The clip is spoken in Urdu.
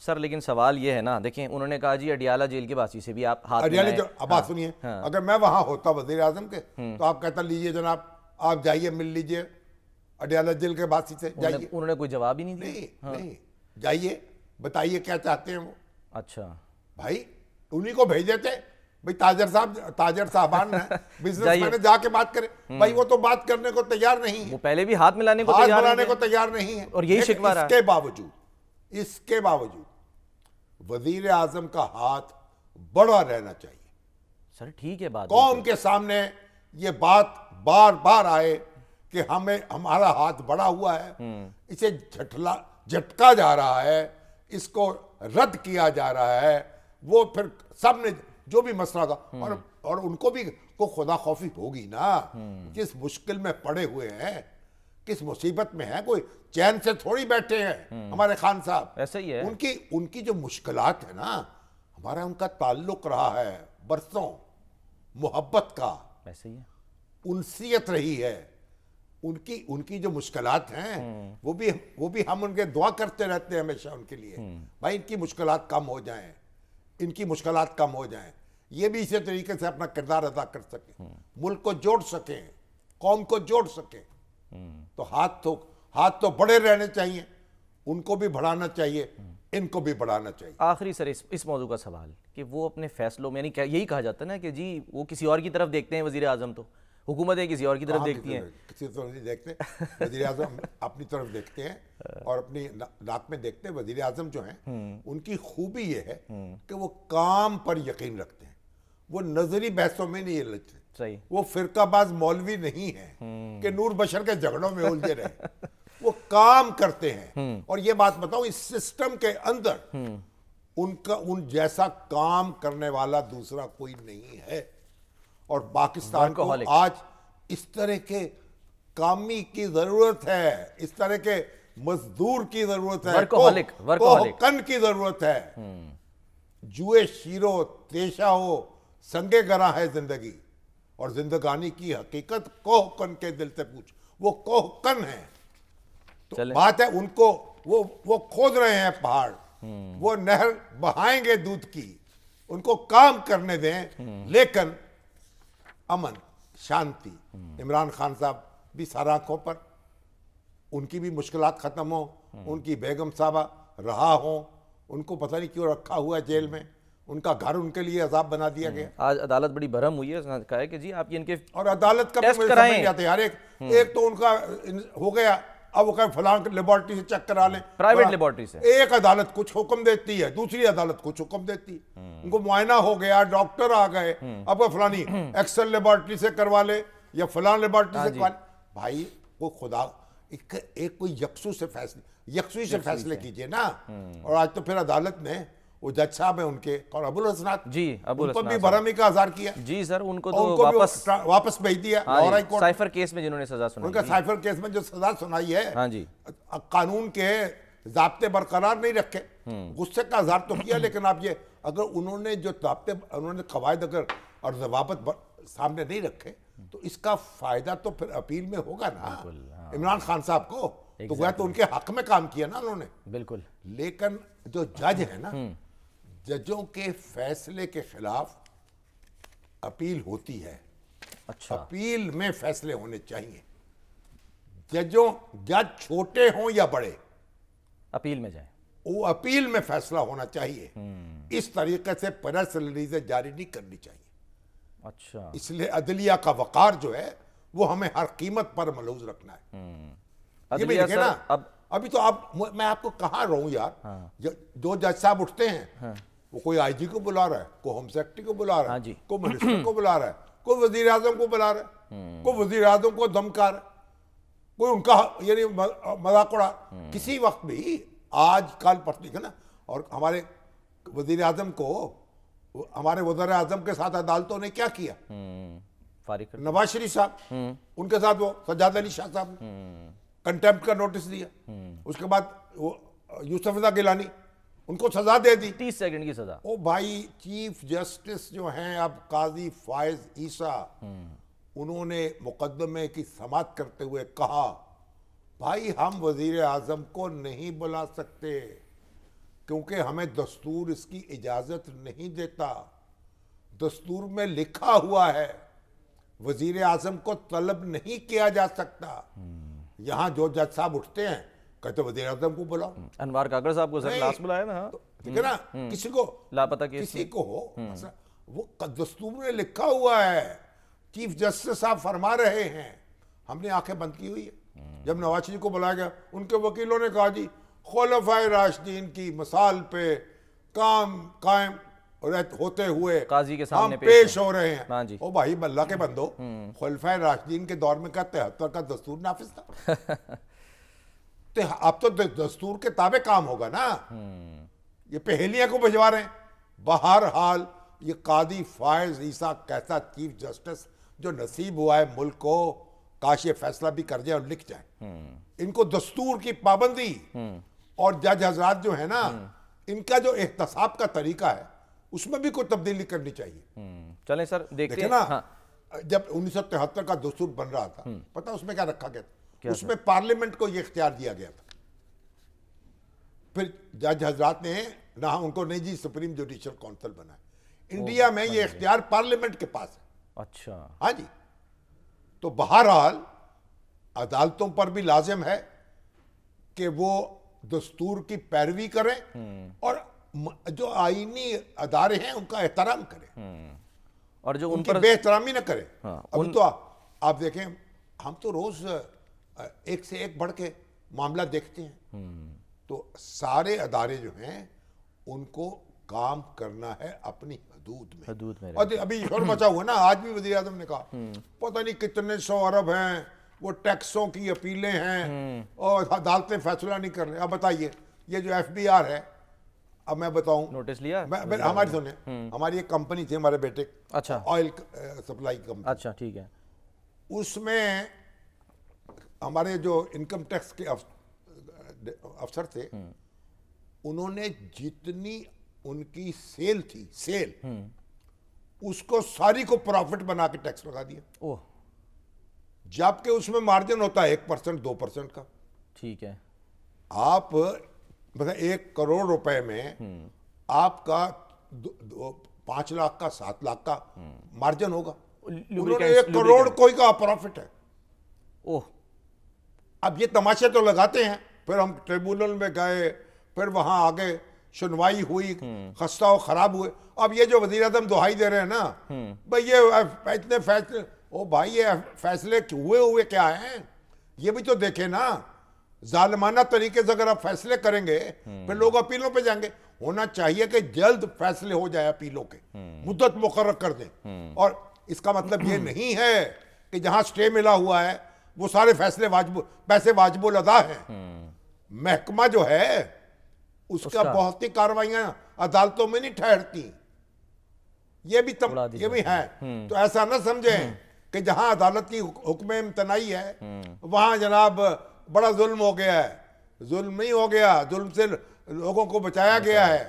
سر لیکن سوال یہ ہے نا، دیکھیں انہوں نے کہا جی اڈیالہ جیل کے باسی سے بھی آپ ہاتھ اڈیالہ جو اب بات سنیے، اگر میں وہاں ہوتا وزیر اعظم کے تو آپ کہتا لیجئے جناب آپ جائیے مل لیجئے اڈیالہ جیل کے باسی سے، جائیے. انہوں نے کوئی جواب ہی نہیں دیا. نہیں جائیے بتائیے کیا چاہتے ہیں وہ. اچھا بھائی انہی کو بھیج دیتے بھائی تاجر صاحبان ہیں بزنس مین جا کے بات کریں. بھائی وہ تو بات کرنے کو تیار نہیں ہے، وہ پہلے بھی ہاتھ ملانے کو تیار نہیں ہے. اور یہی شکوہ رہا. اس کے باوجود وزیر اعظم کا ہاتھ بڑا رہنا چاہیے. سر ٹھیک ہے بات، قوم کے سامنے یہ بات بار بار آئے کہ ہمارا ہاتھ بڑا ہوا ہے، اسے جھٹکا جا رہا ہے، اس کو رد کیا جا رہا ہے. وہ پھر سب نے جو بھی مسئلہ تھا اور ان کو بھی خدا خوفی ہوگی نا، کس مشکل میں پڑے ہوئے ہیں، کس مصیبت میں ہیں، کوئی چین سے تھوڑی بیٹھے ہیں ہمارے خان صاحب. ایسا ہی ہے. ان کی جو مشکلات ہے نا، ہمارا ان کا تعلق رہا ہے برسوں محبت کا، ایسا ہی ہے، انسیت رہی ہے. ان کی جو مشکلات ہیں وہ بھی ہم ان کے دعا کرتے رہتے ہیں ہمیشہ ان کے لیے. بھائی ان کی مشکلات کم ہو جائیں، ان کی مشکلات کم ہو جائیں، یہ بھی اسی طریقے سے اپنا کردار ادا کر سکیں، ملک کو جوڑ سکیں، قوم کو جوڑ سکیں. تو ہاتھ تو بڑے رہنے چاہیے، ان کو بھی بڑھانا چاہیے، ان کو بھی بڑھانا چاہیے. آخری سر اس موضوع کا سوال کہ وہ اپنے فیصلوں میں، یعنی یہی کہا جاتا ہے نا کہ جی وہ کسی اور کی طرف دیکھتے ہیں وزیر اعظم، تو حکومتیں کسی اور کی طرف دیکھتی ہیں. کسی طرف نہیں دیکھتے، وزیر اعظم اپنی طرف دیکھتے ہیں اور اپنی ناک میں دیکھتے ہیں. وزیر اعظم جو ہیں ان کی خوبی یہ ہے کہ وہ کام پر یقین رکھتے ہیں، وہ نظری بحثوں میں نہیں الجھتے. وہ فرقہ باز مولوی نہیں ہیں کہ نور بشر کے جھگڑوں میں الجھے رہے. وہ کام کرتے ہیں. اور یہ بات بتاؤں، اس سسٹم کے اندر ان جیسا کام کرنے والا دوسرا کوئی نہیں ہے. اور پاکستان کو آج اس طرح کے کامی کی ضرورت ہے، اس طرح کے مزدور کی ضرورت ہے، کوہکن کی ضرورت ہے. جوئے شیرو تیشہ ہو سنگے گراں ہے زندگی، اور زندگانی کی حقیقت کوہکن کے دل سے پوچھ. وہ کوہکن ہیں. تو بات ہے ان کو وہ کھود رہے ہیں پہاڑ، وہ نہر بہائیں گے دودھ کی، ان کو کام کرنے دیں. لیکن امن شانتی، عمران خان صاحب بھی سراخوں پر، ان کی بھی مشکلات ختم ہوں، ان کی بیگم صاحبہ رہا ہوں، ان کو پتہ نہیں کیوں رکھا ہوا ہے جیل میں، ان کا گھر ان کے لیے عذاب بنا دیا گیا. آج عدالت بڑی برہم ہوئی ہے، کہا ہے کہ جی آپ یہ ان کے اور عدالت کا ٹیسٹ کرائیں. یار ایک تو ان کا ہو گیا، اب وہ کہ فلاں لیبارٹری سے چیک کرا لیں، پرائیویٹ لیبارٹری سے. ایک عدالت کچھ حکم دیتی ہے، دوسری عدالت کچھ حکم دیتی ہے. ان کو معائنہ ہو گیا، ڈاکٹر آ گئے، اب وہ فلانی ایکسل لیبارٹری سے کروا لے یا فلاں لیبارٹری سے کروا لے. بھائی وہ خدا ایک کوئی یکسوئی سے فیصلے کیجئے نا. اور آج تو پھر عدالت نے وہ جج صاحب ہیں ان کے اور ابو الحسنات، جی ابو ان کو بھی برہمی کا اظہار کیا. جی سر ان کو تو واپس بھیج دیا سائفر کیس میں، جنہوں نے سزا سنائی. ان کا سائفر کیس میں جو سزا سنائی ہے، ہاں جی قانون کے ضابطے برقرار نہیں رکھے. غصے کا اظہار تو کیا، لیکن آپ یہ اگر انہوں نے جو ضابطے، انہوں نے قواعد اگر اور ضوابط سامنے نہیں رکھے تو اس کا فائدہ تو پھر اپیل میں ہوگا نا عمران خان صاحب کو. تو وہ تو ان کے حق میں کام کیا نا انہوں نے. بالکل. لیکن جو جج ہے نا، ججوں کے فیصلے کے خلاف اپیل ہوتی ہے. اچھا. اپیل میں فیصلے ہونے چاہیے. جج چھوٹے ہوں یا بڑے، اپیل میں جائیں، وہ اپیل میں فیصلہ ہونا چاہیے. اس طریقے سے پریس ریلیزیں جاری نہیں کرنی چاہیے. اچھا. اس لیے عدلیہ کا وقار جو ہے وہ ہمیں ہر قیمت پر ملحوظ رکھنا ہے. یہ بھی دیکھیں نا، ابھی تو میں آپ کو کہاں رہوں یار، جو جج صاحب اٹھتے ہیں وہ کوئی آئی جی کو بلا رہا ہے، کوئی ہوم سیکرٹری کو بلا رہا ہے، کوئی منسٹر کو بلا رہا ہے، کوئی وزیر اعظم کو بلا رہا ہے، کوئی وزیر اعظم کو دمکا رہا ہے، کوئی ان کا یعنی مذاق اڑا. کسی وقت بھی آج کل پڑھتی ہے نا. اور ہمارے وزیر اعظم کو ہمارے وزیر اعظم کے ساتھ عدالتوں نے کیا کیا، نواز شریف صاحب ان کے ساتھ وہ سجاد علی شاہ صاحب کنٹیمپٹ کا نوٹس دیا. اس کے بعد وہ یوسف رضا گیلانی، ان کو سزا دے دی، 30 سیکنڈ کی سزا. او بھائی چیف جسٹس جو ہیں اب قاضی فائز عیسیٰ، انہوں نے مقدمے کی سماعت کرتے ہوئے کہا بھائی ہم وزیر اعظم کو نہیں بلا سکتے، کیونکہ ہمیں دستور اس کی اجازت نہیں دیتا. دستور میں لکھا ہوا ہے وزیر اعظم کو طلب نہیں کیا جا سکتا. یہاں جو جج صاحب اٹھتے ہیں کہتے وزیر اعظم کو بلاؤ. انوار کاکڑ صاحب کو سر لاسٹ بلایا نا. ٹھیک ہے نا, کسی کو لاپتہ کسی کو ہو, وہ دستور میں لکھا ہوا ہے. چیف جسٹس صاحب فرما رہے ہیں, ہم نے آنکھیں بند کی ہوئی ہے. جب نواز شریف کو بلایا گیا ان کے وکیلوں نے کہا جی خلفائے راشدین کی مثال پہ کام قائم ہوتے ہوئے قاضی کے سامنے ہم پیش ہو رہے ہیں. ہاں جی. او بھائی اللہ کے بندو, خلفائے راشدین کے دور میں کا 73 کا دستور نافذ تھا. اب تو دستور کے تابع کام ہوگا نا. یہ پہیلیاں کو بھجوا رہے ہیں. بہرحال یہ قاضی فائز عیسیٰ کیسا چیف جسٹس جو نصیب ہوا ہے ملک کو, کاش یہ فیصلہ بھی کر جائے اور لکھ جائے. ان کو دستور کی پابندی اور جج حضرات جو ہے نا, ان کا جو احتساب کا طریقہ ہے اس میں بھی کوئی تبدیلی کرنی چاہیے. چلیں سر دیکھتے ہیں نا, جب 1973 کا دستور بن رہا تھا پتہ اس میں کیا رکھا گیا تھا؟ اس میں پارلیمنٹ کو یہ اختیار دیا گیا تھا. پھر جج حضرات نے نہ ان کو نہیں جی سپریم جوڈیشل کونسل بنا ہے. انڈیا میں یہ اختیار پارلیمنٹ کے پاس ہے. اچھا ہاں جی. تو بہرحال عدالتوں پر بھی لازم ہے کہ وہ دستور کی پیروی کریں اور جو آئینی ادارے ہیں ان کا احترام کریں اور جو ان کی بے احترامی نہ کریں. ابھی تو آپ دیکھیں ہم تو روز ایک سے ایک بڑھ کے معاملہ دیکھتے ہیں. تو سارے ادارے جو ہیں ان کو کام کرنا ہے اپنی حدود میں. اور ابھی شور مچا ہوا نا, آج بھی وزیر اعظم نے کہا پتہ نہیں کتنے 100 ارب ہیں, وہ ٹیکسوں کی اپیلیں ہیں اور عدالتیں فیصلہ نہیں کر رہے. اب بتائیے یہ جو FBR ہے, اب میں بتاؤں نوٹس لیا ہماری سنیں, ہماری ایک کمپنی تھی ہمارے بیٹے, اچھا آئل سپلائی کمپنی. اچھا ٹھیک ہے. اس میں ہمارے جو انکم ٹیکس کے افسر تھے, انہوں نے جتنی ان کی سیل تھی اس کو ساری کو پروفٹ بنا کے ٹیکس لگا دیا. جبکہ اس میں مارجن ہوتا ہے 1% 2% کا. ٹھیک ہے. آپ مثلا 1 کروڑ روپے میں آپ کا 5 لاکھ کا 7 لاکھ کا مارجن ہوگا. انہوں نے 1 کروڑ کوئی کا پروفٹ ہے. اب یہ تماشے تو لگاتے ہیں. پھر ہم ٹریبونل میں گئے, پھر وہاں آگے سنوائی ہوئی, خستہ و خراب ہوئے. اب یہ جو وزیر اعظم دہائی دے رہے ہیں نا بھئی یہ اتنے فیصلے, او بھائی یہ فیصلے ہوئے کیا ہیں یہ بھی تو دیکھیں نا. ظالمانہ طریقے سے اگر آپ فیصلے کریں گے پھر لوگ اپیلوں پہ جائیں گے. ہونا چاہیے کہ جلد فیصلے ہو جائے اپیلوں کے, مدت مقرر کر دیں. اور اس کا مطلب یہ نہیں ہے کہ جہاں سٹے ملا ہوا ہے وہ سارے پیسے واجب الادا ہیں. محکمہ جو ہے اس کا بہت ہی کارروائیاں عدالتوں میں نہیں ٹھہرتی. یہ بھی ہے. تو ایسا نہ سمجھیں کہ جہاں عدالت کی حکم امتناعی ہے وہاں جناب بڑا ظلم ہو گیا ہے. ظلم نہیں ہو گیا, ظلم سے لوگوں کو بچایا گیا ہے.